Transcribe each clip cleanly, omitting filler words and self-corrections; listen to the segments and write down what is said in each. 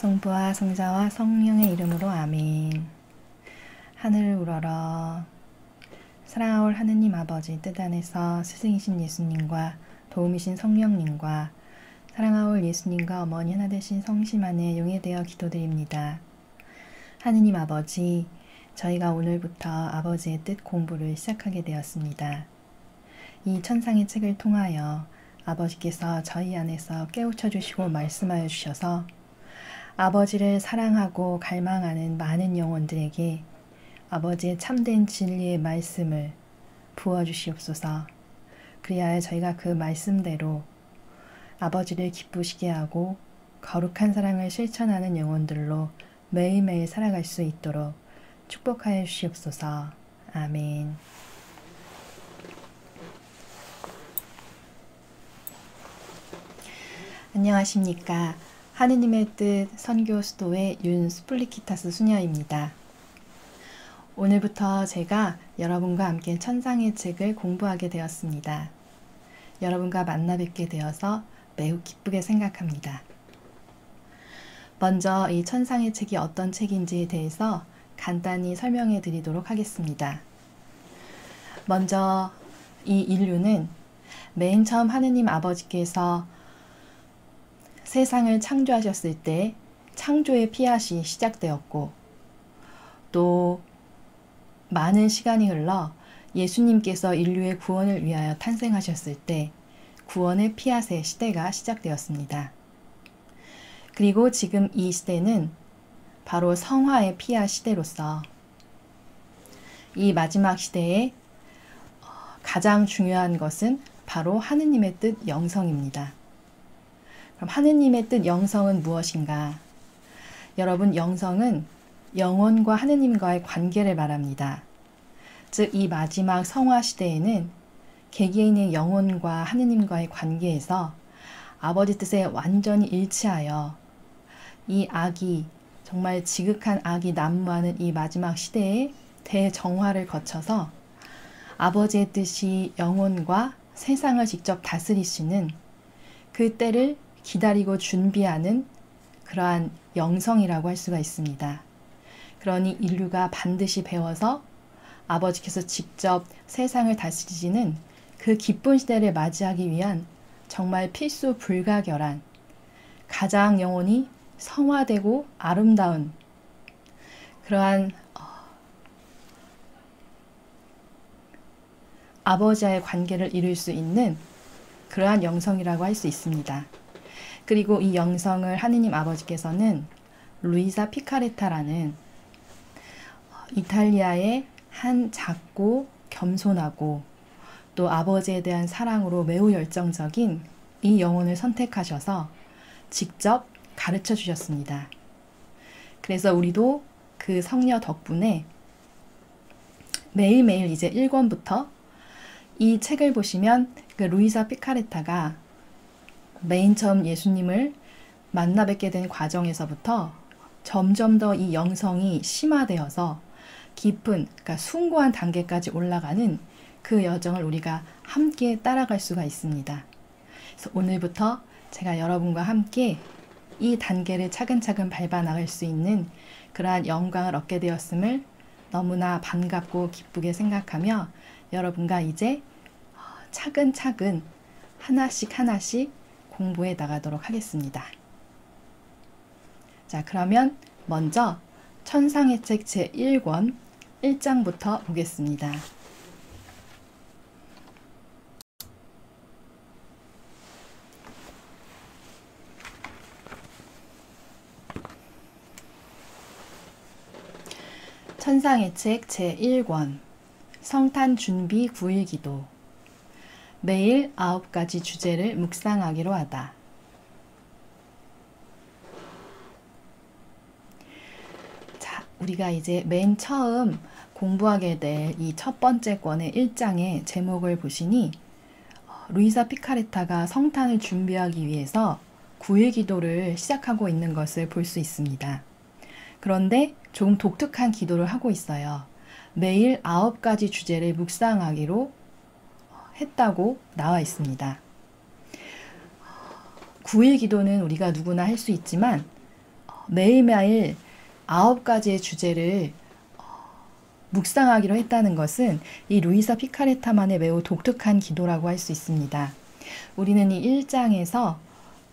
성부와 성자와 성령의 이름으로 아멘. 하늘을 우러러. 사랑하올 하느님 아버지 뜻 안에서 스승이신 예수님과 도움이신 성령님과 사랑하올 예수님과 어머니 하나 되신 성심 안에 용해되어 기도드립니다. 하느님 아버지, 저희가 오늘부터 아버지의 뜻 공부를 시작하게 되었습니다. 이 천상의 책을 통하여 아버지께서 저희 안에서 깨우쳐 주시고 말씀하여 주셔서 아버지를 사랑하고 갈망하는 많은 영혼들에게 아버지의 참된 진리의 말씀을 부어주시옵소서. 그리하여 저희가 그 말씀대로 아버지를 기쁘시게 하고 거룩한 사랑을 실천하는 영혼들로 매일매일 살아갈 수 있도록 축복하여 주시옵소서. 아멘. 안녕하십니까. 하느님의 뜻 선교 수도의 윤 스플리키타스 수녀입니다. 오늘부터 제가 여러분과 함께 천상의 책을 공부하게 되었습니다. 여러분과 만나 뵙게 되어서 매우 기쁘게 생각합니다. 먼저 이 천상의 책이 어떤 책인지에 대해서 간단히 설명해 드리도록 하겠습니다. 먼저 이 인류는 맨 처음 하느님 아버지께서 세상을 창조하셨을 때 창조의 피앗이 시작되었고, 또 많은 시간이 흘러 예수님께서 인류의 구원을 위하여 탄생하셨을 때 구원의 피앗의 시대가 시작되었습니다. 그리고 지금 이 시대는 바로 성화의 피앗 시대로서 이 마지막 시대에 가장 중요한 것은 바로 하느님의 뜻 영성입니다. 그럼 하느님의 뜻 영성은 무엇인가? 여러분, 영성은 영혼과 하느님과의 관계를 말합니다. 즉, 이 마지막 성화 시대에는 개개인의 영혼과 하느님과의 관계에서 아버지 뜻에 완전히 일치하여 이 악이, 정말 지극한 악이 난무하는 이 마지막 시대의 대정화를 거쳐서 아버지의 뜻이 영혼과 세상을 직접 다스리시는 그 때를 기다리고 준비하는 그러한 영성이라고 할 수가 있습니다. 그러니 인류가 반드시 배워서 아버지께서 직접 세상을 다스리시는 그 기쁜 시대를 맞이하기 위한 정말 필수 불가결한, 가장 영혼이 성화되고 아름다운 그러한 아버지와의 관계를 이룰 수 있는 그러한 영성이라고 할 수 있습니다. 그리고 이 영성을 하느님 아버지께서는 루이사 피카레타라는 이탈리아의 한 작고 겸손하고 또 아버지에 대한 사랑으로 매우 열정적인 이 영혼을 선택하셔서 직접 가르쳐 주셨습니다. 그래서 우리도 그 성녀 덕분에 매일매일 이제 1권부터 이 책을 보시면 그 루이사 피카레타가 맨 처음 예수님을 만나 뵙게 된 과정에서부터 점점 더 이 영성이 심화되어서 깊은, 그러니까 숭고한 단계까지 올라가는 그 여정을 우리가 함께 따라갈 수가 있습니다. 그래서 오늘부터 제가 여러분과 함께 이 단계를 차근차근 밟아 나갈 수 있는 그러한 영광을 얻게 되었음을 너무나 반갑고 기쁘게 생각하며 여러분과 이제 차근차근 하나씩 하나씩 공부해 나가도록 하겠습니다. 자, 그러면 먼저 천상의 책 제1권 1장부터 보겠습니다. 천상의 책 제1권 성탄 준비 9일 기도. 매일 9가지 주제를 묵상하기로 하다. 자, 우리가 이제 맨 처음 공부하게 될 이 첫 번째 권의 1장의 제목을 보시니 루이사 피카레타가 성탄을 준비하기 위해서 9일 기도를 시작하고 있는 것을 볼 수 있습니다. 그런데 조금 독특한 기도를 하고 있어요. 매일 9가지 주제를 묵상하기로 했다고 나와 있습니다. 9일 기도는 우리가 누구나 할 수 있지만 매일매일 9가지의 주제를 묵상하기로 했다는 것은 이 루이사 피카레타만의 매우 독특한 기도라고 할 수 있습니다. 우리는 이 1장에서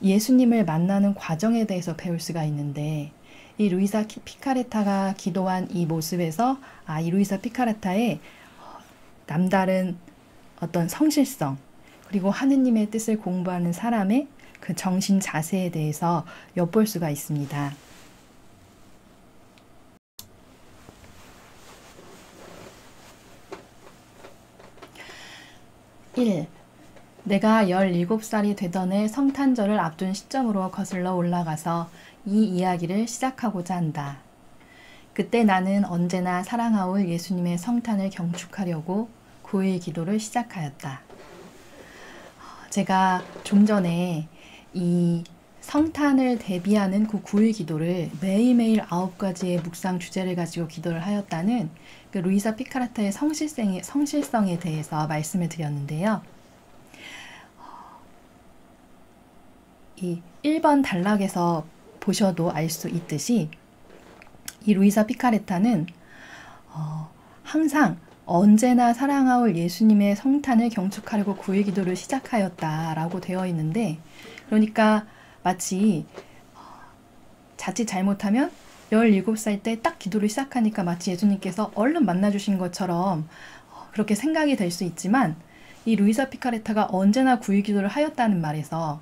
예수님을 만나는 과정에 대해서 배울 수가 있는데, 이 루이사 피카레타가 기도한 이 모습에서 이 루이사 피카레타의 남다른 어떤 성실성, 그리고 하느님의 뜻을 공부하는 사람의 그 정신 자세에 대해서 엿볼 수가 있습니다. 1. 내가 17살이 되던 해 성탄절을 앞둔 시점으로 거슬러 올라가서 이 이야기를 시작하고자 한다. 그때 나는 언제나 사랑하올 예수님의 성탄을 경축하려고 9일 기도를 시작하였다. 제가 좀 전에 이 성탄을 대비하는 그 9일 기도를 매일매일 9가지의 묵상 주제를 가지고 기도를 하였다는 그 루이사 피카레타의 성실성에 대해서 말씀을 드렸는데요. 이 1번 단락에서 보셔도 알 수 있듯이 이 루이사 피카레타는 항상 언제나 사랑하올 예수님의 성탄을 경축하려고 9일 기도를 시작하였다라고 되어 있는데, 그러니까 마치 자칫 잘못하면 17살 때 딱 기도를 시작하니까 마치 예수님께서 얼른 만나주신 것처럼 그렇게 생각이 될 수 있지만, 이 루이사 피카레타가 언제나 9일 기도를 하였다는 말에서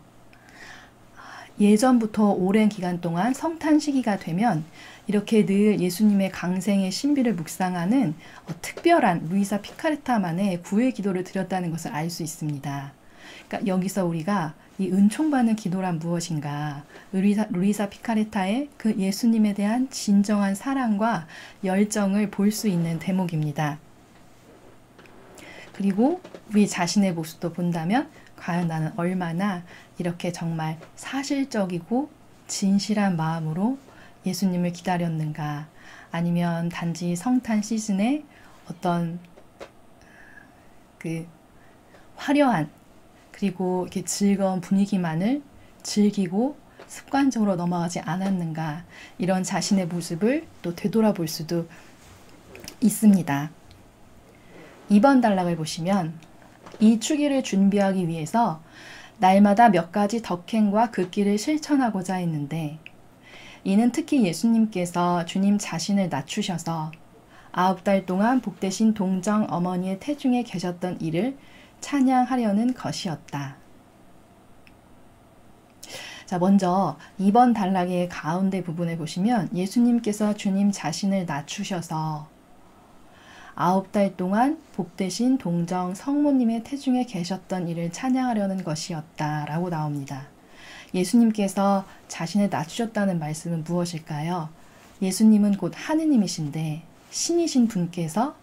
예전부터 오랜 기간 동안 성탄 시기가 되면 이렇게 늘 예수님의 강생의 신비를 묵상하는 특별한 루이사 피카레타만의 9일 기도를 드렸다는 것을 알 수 있습니다. 그러니까 여기서 우리가 이 은총받는 기도란 무엇인가, 루이사 피카레타의 그 예수님에 대한 진정한 사랑과 열정을 볼 수 있는 대목입니다. 그리고 우리 자신의 모습도 본다면 과연 나는 얼마나 이렇게 정말 사실적이고 진실한 마음으로 예수님을 기다렸는가, 아니면 단지 성탄 시즌에 어떤 그 화려한 그리고 이렇게 즐거운 분위기만을 즐기고 습관적으로 넘어가지 않았는가, 이런 자신의 모습을 또 되돌아볼 수도 있습니다. 2번 단락을 보시면 이 추기를 준비하기 위해서 날마다 몇 가지 덕행과 극기를 실천하고자 했는데, 이는 특히 예수님께서 주님 자신을 낮추셔서 9달 동안 복되신 동정 어머니의 태중에 계셨던 이를 찬양하려는 것이었다. 자, 먼저 2번 단락의 가운데 부분을 보시면 예수님께서 주님 자신을 낮추셔서 9달 동안 복되신 동정 성모님의 태중에 계셨던 이를 찬양하려는 것이었다 라고 나옵니다. 예수님께서 자신을 낮추셨다는 말씀은 무엇일까요? 예수님은 곧 하느님이신데 신이신 분께서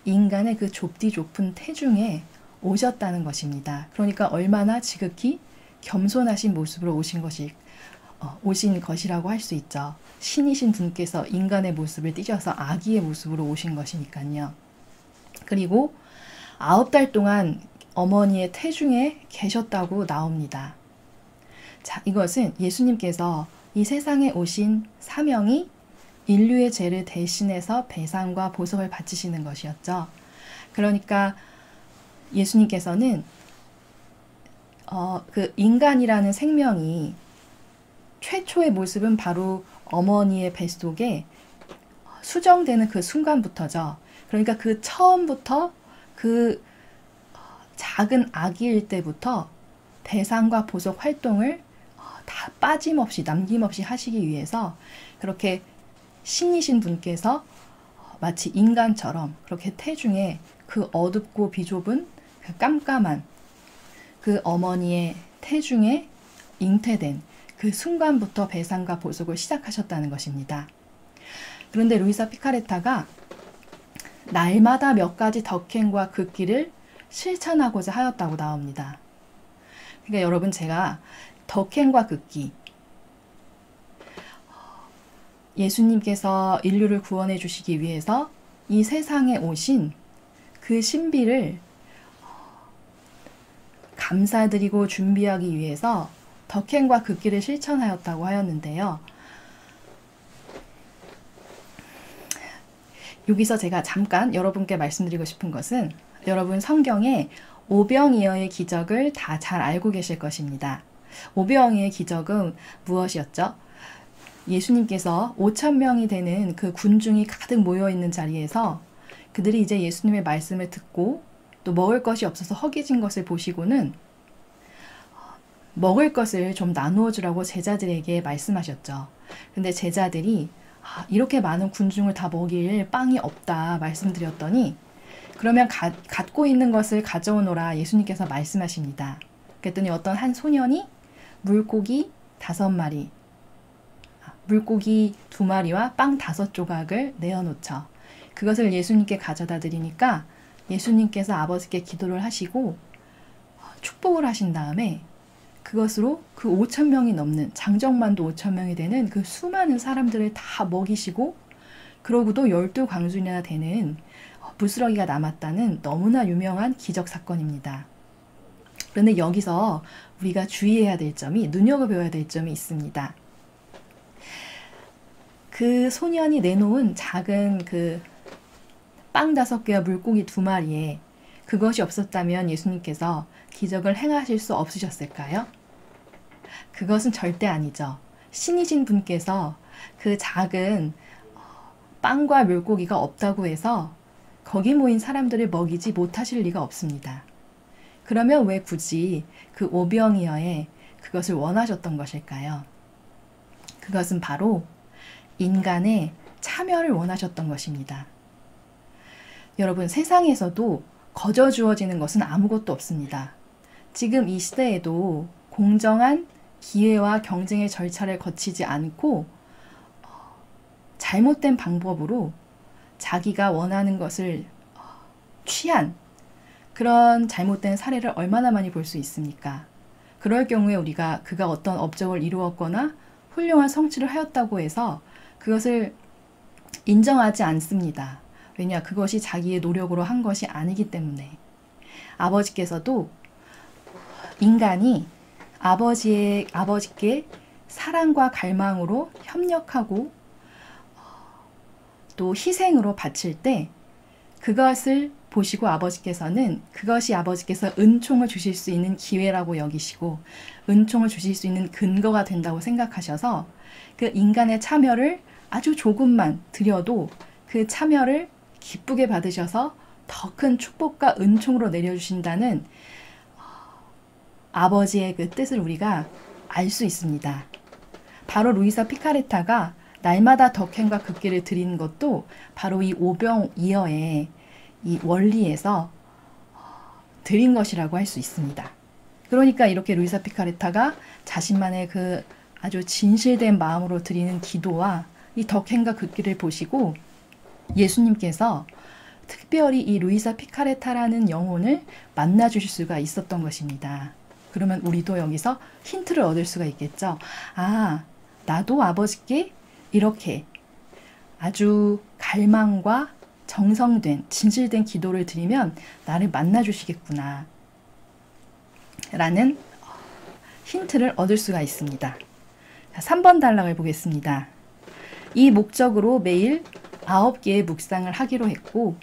인간의 그 좁디 좁은 태중에 오셨다는 것입니다. 그러니까 얼마나 지극히 겸손하신 모습으로 오신 것이라고 할 수 있죠. 신이신 분께서 인간의 모습을 띠셔서 아기의 모습으로 오신 것이니까요. 그리고 9달 동안 어머니의 태중에 계셨다고 나옵니다. 자, 이것은 예수님께서 이 세상에 오신 사명이 인류의 죄를 대신해서 배상과 보석을 바치시는 것이었죠. 그러니까 예수님께서는 그 인간이라는 생명이 최초의 모습은 바로 어머니의 뱃속에 수정되는 그 순간부터죠. 그러니까 그 처음부터 그 작은 아기일 때부터 배상과 보석 활동을 다 빠짐없이 남김없이 하시기 위해서 그렇게 신이신 분께서 마치 인간처럼 그렇게 태중에 그 어둡고 비좁은 그 깜깜한 그 어머니의 태중에 잉태된 그 순간부터 배상과 보석을 시작하셨다는 것입니다. 그런데 루이사 피카레타가 날마다 몇 가지 덕행과 극기를 실천하고자 하였다고 나옵니다. 그러니까 여러분, 제가 덕행과 극기, 예수님께서 인류를 구원해 주시기 위해서 이 세상에 오신 그 신비를 감사드리고 준비하기 위해서 덕행과 극기를 실천하였다고 하였는데요. 여기서 제가 잠깐 여러분께 말씀드리고 싶은 것은 여러분 성경에 오병이어의 기적을 다 잘 알고 계실 것입니다. 오병이어의 기적은 무엇이었죠? 예수님께서 5천 명이 되는 그 군중이 가득 모여 있는 자리에서 그들이 이제 예수님의 말씀을 듣고 또 먹을 것이 없어서 허기진 것을 보시고는 먹을 것을 좀 나누어 주라고 제자들에게 말씀하셨죠. 근데 제자들이 이렇게 많은 군중을 다 먹일 빵이 없다 말씀드렸더니 그러면 갖고 있는 것을 가져오너라 예수님께서 말씀하십니다. 그랬더니 어떤 한 소년이 물고기 5마리, 물고기 2마리와 빵 5조각을 내어놓죠. 그것을 예수님께 가져다 드리니까 예수님께서 아버지께 기도를 하시고 축복을 하신 다음에 그것으로 그 5천 명이 넘는 장정만도 5천 명이 되는 그 수많은 사람들을 다 먹이시고 그러고도 12광준이나 되는 부스러기가 남았다는 너무나 유명한 기적 사건입니다. 그런데 여기서 우리가 주의해야 될 점이 눈여겨보아야 될 점이 있습니다. 그 소년이 내놓은 작은 그 빵 5개와 물고기 2마리에 그것이 없었다면 예수님께서 기적을 행하실 수 없으셨을까요? 그것은 절대 아니죠. 신이신 분께서 그 작은 빵과 물고기가 없다고 해서 거기 모인 사람들을 먹이지 못하실 리가 없습니다. 그러면 왜 굳이 그 오병이어에 그것을 원하셨던 것일까요? 그것은 바로 인간의 참여를 원하셨던 것입니다. 여러분, 세상에서도 거저 주어지는 것은 아무것도 없습니다. 지금 이 시대에도 공정한 기회와 경쟁의 절차를 거치지 않고 잘못된 방법으로 자기가 원하는 것을 취한 그런 잘못된 사례를 얼마나 많이 볼 수 있습니까? 그럴 경우에 우리가 그가 어떤 업적을 이루었거나 훌륭한 성취를 하였다고 해서 그것을 인정하지 않습니다. 왜냐? 그것이 자기의 노력으로 한 것이 아니기 때문에. 아버지께서도 인간이 아버지께 사랑과 갈망으로 협력하고 또 희생으로 바칠 때 그것을 보시고 아버지께서는 그것이 아버지께서 은총을 주실 수 있는 기회라고 여기시고 은총을 주실 수 있는 근거가 된다고 생각하셔서 그 인간의 참여를 아주 조금만 드려도 그 참여를 기쁘게 받으셔서 더 큰 축복과 은총으로 내려주신다는 아버지의 그 뜻을 우리가 알 수 있습니다. 바로 루이사 피카레타가 날마다 덕행과 극기를 드리는 것도 바로 이 오병이어의 이 원리에서 드린 것이라고 할 수 있습니다. 그러니까 이렇게 루이사 피카레타가 자신만의 그 아주 진실된 마음으로 드리는 기도와 이 덕행과 극기를 보시고 예수님께서 특별히 이 루이사 피카레타라는 영혼을 만나 주실 수가 있었던 것입니다. 그러면 우리도 여기서 힌트를 얻을 수가 있겠죠. 나도 아버지께 이렇게 아주 갈망과 정성된 진실된 기도를 드리면 나를 만나 주시겠구나 라는 힌트를 얻을 수가 있습니다. 3번 단락을 보겠습니다. 이 목적으로 매일 9개의 묵상을 하기로 했고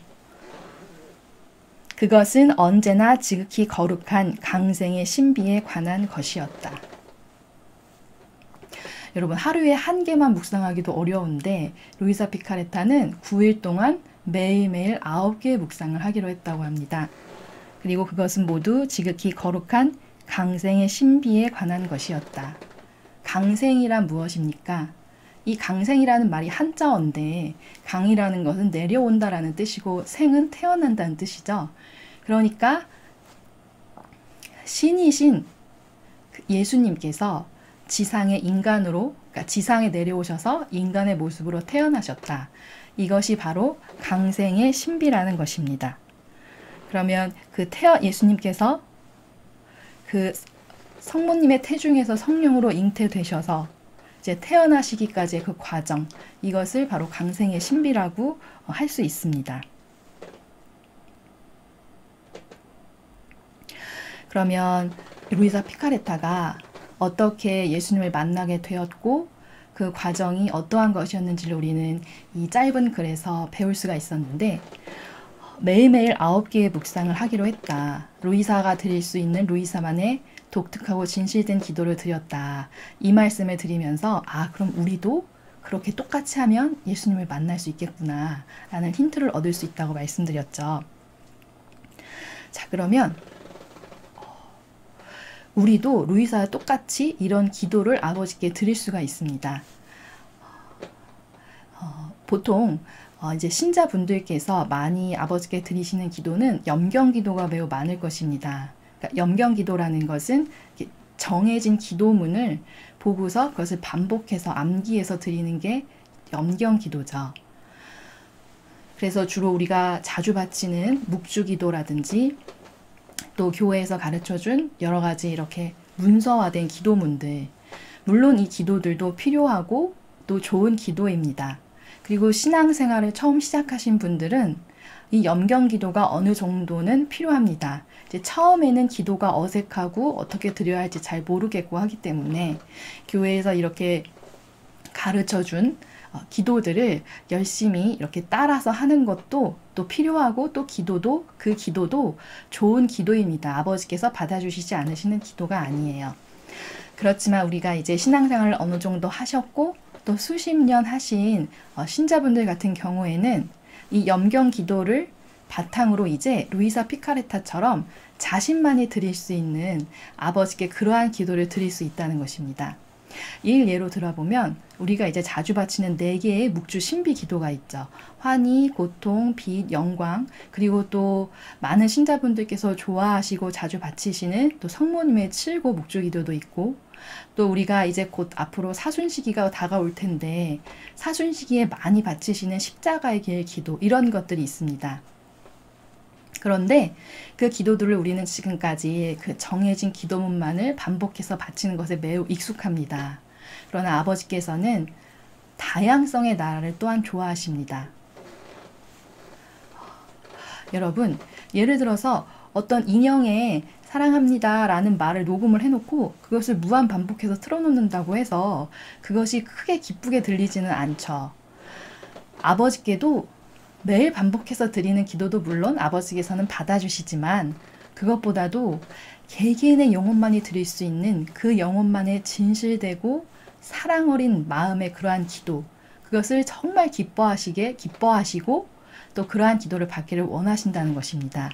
그것은 언제나 지극히 거룩한 강생의 신비에 관한 것이었다. 여러분, 하루에 1개만 묵상하기도 어려운데 루이사 피카레타는 9일 동안 매일매일 9개의 묵상을 하기로 했다고 합니다. 그리고 그것은 모두 지극히 거룩한 강생의 신비에 관한 것이었다. 강생이란 무엇입니까? 이 강생이라는 말이 한자어인데 강이라는 것은 내려온다라는 뜻이고 생은 태어난다는 뜻이죠. 그러니까 신이신 예수님께서 지상의 인간으로, 그러니까 지상에 내려오셔서 인간의 모습으로 태어나셨다. 이것이 바로 강생의 신비라는 것입니다. 그러면 예수님께서 그 성모님의 태중에서 성령으로 잉태되셔서 이제 태어나시기까지의 그 과정, 이것을 바로 강생의 신비라고 할 수 있습니다. 그러면 루이사 피카레타가 어떻게 예수님을 만나게 되었고 그 과정이 어떠한 것이었는지를 우리는 이 짧은 글에서 배울 수가 있었는데, 매일매일 9개의 묵상을 하기로 했다. 루이사가 드릴 수 있는 루이사만의 독특하고 진실된 기도를 드렸다. 이 말씀을 드리면서 그럼 우리도 그렇게 똑같이 하면 예수님을 만날 수 있겠구나 라는 힌트를 얻을 수 있다고 말씀드렸죠. 자, 그러면 우리도 루이사와 똑같이 이런 기도를 아버지께 드릴 수가 있습니다. 보통 이제 신자분들께서 많이 아버지께 드리시는 기도는 염경기도가 매우 많을 것입니다. 그러니까 염경기도라는 것은 정해진 기도문을 보고서 그것을 반복해서 암기해서 드리는 게 염경기도죠. 그래서 주로 우리가 자주 바치는 묵주기도라든지 또 교회에서 가르쳐준 여러 가지 이렇게 문서화된 기도문들, 물론 이 기도들도 필요하고 또 좋은 기도입니다. 그리고 신앙생활을 처음 시작하신 분들은 이 염경기도가 어느 정도는 필요합니다. 이제 처음에는 기도가 어색하고 어떻게 드려야 할지 잘 모르겠고 하기 때문에 교회에서 이렇게 가르쳐준 기도들을 열심히 이렇게 따라서 하는 것도 또 필요하고, 또 그 기도도 좋은 기도입니다. 아버지께서 받아주시지 않으시는 기도가 아니에요. 그렇지만 우리가 이제 신앙생활을 어느 정도 하셨고 또 수십 년 하신 신자분들 같은 경우에는 이 염경 기도를 바탕으로 이제 루이사 피카레타처럼 자신만이 드릴 수 있는 아버지께 그러한 기도를 드릴 수 있다는 것입니다. 이 예로 들어보면 우리가 이제 자주 바치는 4개의 묵주 신비 기도가 있죠. 환희, 고통, 빛, 영광, 그리고 또 많은 신자분들께서 좋아하시고 자주 바치시는 또 성모님의 7고 묵주 기도도 있고, 또 우리가 이제 곧 앞으로 사순시기가 다가올 텐데 사순시기에 많이 바치시는 십자가의 길 기도, 이런 것들이 있습니다. 그런데 그 기도들을 우리는 지금까지 그 정해진 기도문만을 반복해서 바치는 것에 매우 익숙합니다. 그러나 아버지께서는 다양성의 나라를 또한 좋아하십니다. 여러분, 예를 들어서 어떤 인형에 사랑합니다 라는 말을 녹음을 해놓고 그것을 무한 반복해서 틀어놓는다고 해서 그것이 크게 기쁘게 들리지는 않죠. 아버지께도 매일 반복해서 드리는 기도도 물론 아버지께서는 받아주시지만, 그것보다도 개개인의 영혼만이 드릴 수 있는 그 영혼만의 진실되고 사랑 어린 마음의 그러한 기도, 그것을 정말 기뻐하시고 또 그러한 기도를 받기를 원하신다는 것입니다.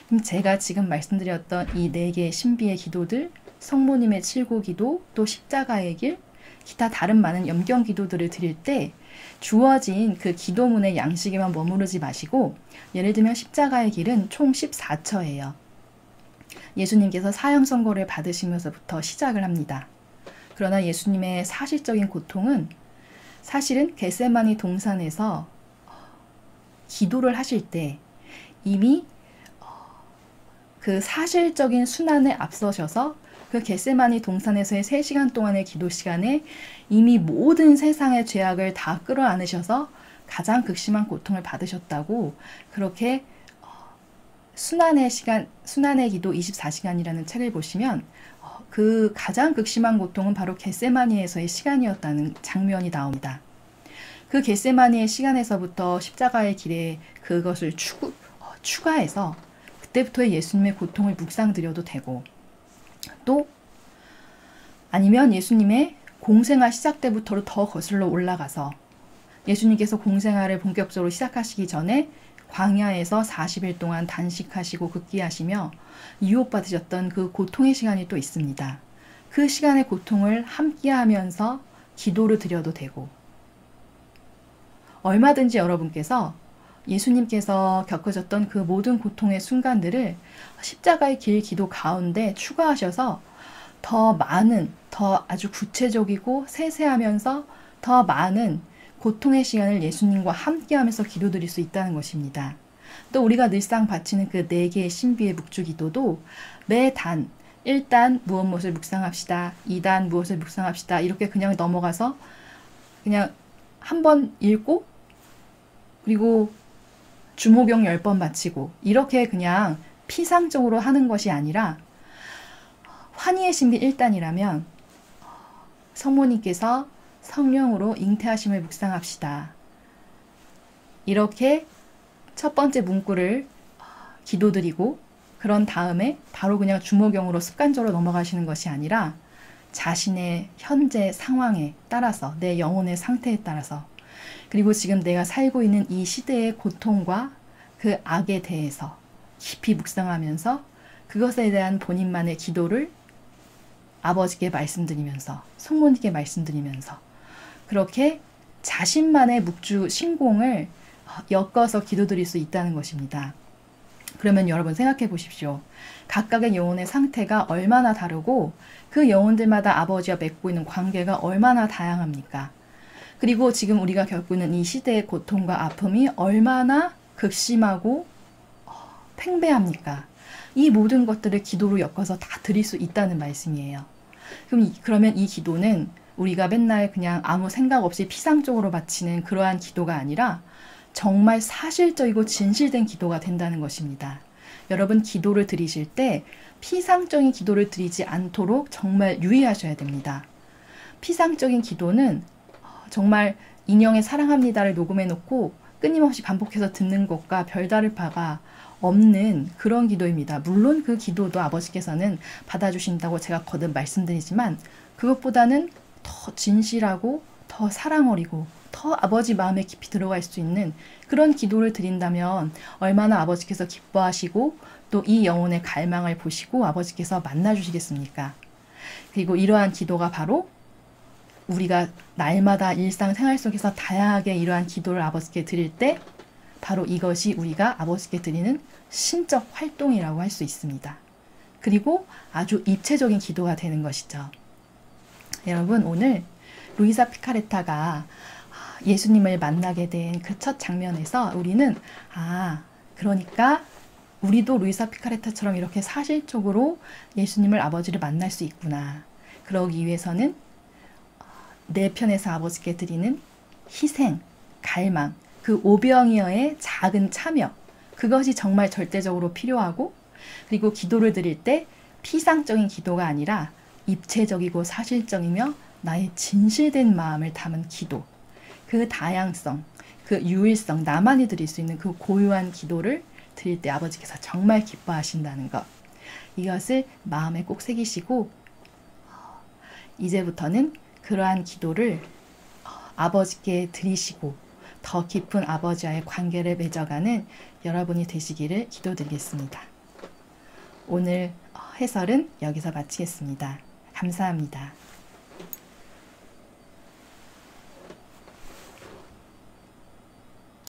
그럼 제가 지금 말씀드렸던 이 4개의 신비의 기도들, 성모님의 7고 기도, 또 십자가의 길, 기타 다른 많은 염경 기도들을 드릴 때 주어진 그 기도문의 양식에만 머무르지 마시고, 예를 들면 십자가의 길은 총 14처예요. 예수님께서 사형 선고를 받으시면서부터 시작을 합니다. 그러나 예수님의 사실적인 고통은 사실은 겟세마니 동산에서 기도를 하실 때 이미 그 사실적인 순환에 앞서셔서 그 겟세마니 동산에서의 3시간 동안의 기도 시간에 이미 모든 세상의 죄악을 다 끌어안으셔서 가장 극심한 고통을 받으셨다고, 그렇게 순환의 기도 24시간이라는 책을 보시면 그 가장 극심한 고통은 바로 겟세마니에서의 시간이었다는 장면이 나옵니다. 그 겟세마니의 시간에서부터 십자가의 길에 그것을 추가해서 그때부터의 예수님의 고통을 묵상드려도 되고, 또 아니면 예수님의 공생활 시작 때부터 더 거슬러 올라가서 예수님께서 공생활을 본격적으로 시작하시기 전에 광야에서 40일 동안 단식하시고 극기하시며 유혹받으셨던 그 고통의 시간이 또 있습니다. 그 시간의 고통을 함께하면서 기도를 드려도 되고, 얼마든지 여러분께서 예수님께서 겪으셨던 그 모든 고통의 순간들을 십자가의 길 기도 가운데 추가하셔서 더 많은, 더 아주 구체적이고 세세하면서 더 많은 고통의 시간을 예수님과 함께하면서 기도드릴 수 있다는 것입니다. 또 우리가 늘상 바치는 그 4개의 신비의 묵주 기도도 매단 1단 무엇을 묵상합시다, 2단 무엇을 묵상합시다, 이렇게 그냥 넘어가서 그냥 한번 읽고 그리고 주모경 10번 바치고 이렇게 그냥 피상적으로 하는 것이 아니라, 환희의 신비 1단이라면 성모님께서 성령으로 잉태하심을 묵상합시다. 이렇게 첫 번째 문구를 기도드리고 그런 다음에 바로 그냥 주모경으로 습관적으로 넘어가시는 것이 아니라 자신의 현재 상황에 따라서 내 영혼의 상태에 따라서 그리고 지금 내가 살고 있는 이 시대의 고통과 그 악에 대해서 깊이 묵상하면서 그것에 대한 본인만의 기도를 아버지께 말씀드리면서 성모님께 말씀드리면서 그렇게 자신만의 묵주 신공을 엮어서 기도드릴 수 있다는 것입니다. 그러면 여러분 생각해 보십시오. 각각의 영혼의 상태가 얼마나 다르고 그 영혼들마다 아버지와 맺고 있는 관계가 얼마나 다양합니까? 그리고 지금 우리가 겪고 있는 이 시대의 고통과 아픔이 얼마나 극심하고 팽배합니까? 이 모든 것들을 기도로 엮어서 다 드릴 수 있다는 말씀이에요. 그러면 이 기도는 우리가 맨날 그냥 아무 생각 없이 피상적으로 바치는 그러한 기도가 아니라 정말 사실적이고 진실된 기도가 된다는 것입니다. 여러분 기도를 드리실 때 피상적인 기도를 드리지 않도록 정말 유의하셔야 됩니다. 피상적인 기도는 정말 인형의 사랑합니다를 녹음해 놓고 끊임없이 반복해서 듣는 것과 별다를 바가 없는 그런 기도입니다. 물론 그 기도도 아버지께서는 받아주신다고 제가 거듭 말씀드리지만 그것보다는 더 진실하고 더 사랑 어리고 더 아버지 마음에 깊이 들어갈 수 있는 그런 기도를 드린다면 얼마나 아버지께서 기뻐하시고 또 이 영혼의 갈망을 보시고 아버지께서 만나주시겠습니까? 그리고 이러한 기도가 바로 우리가 날마다 일상생활 속에서 다양하게 이러한 기도를 아버지께 드릴 때 바로 이것이 우리가 아버지께 드리는 신적 활동이라고 할 수 있습니다. 그리고 아주 입체적인 기도가 되는 것이죠. 여러분 오늘 루이사 피카레타가 예수님을 만나게 된 그 첫 장면에서 우리는 그러니까 우리도 루이사 피카레타처럼 이렇게 사실적으로 예수님을 아버지를 만날 수 있구나. 그러기 위해서는 내 편에서 아버지께 드리는 희생, 갈망, 그 오병이어의 작은 참여 그것이 정말 절대적으로 필요하고 그리고 기도를 드릴 때 피상적인 기도가 아니라 입체적이고 사실적이며 나의 진실된 마음을 담은 기도 그 다양성, 그 유일성, 나만이 드릴 수 있는 그 고유한 기도를 드릴 때 아버지께서 정말 기뻐하신다는 것 이것을 마음에 꼭 새기시고 이제부터는 그러한 기도를 아버지께 드리시고 더 깊은 아버지와의 관계를 맺어가는 여러분이 되시기를 기도드리겠습니다. 오늘 해설은 여기서 마치겠습니다. 감사합니다.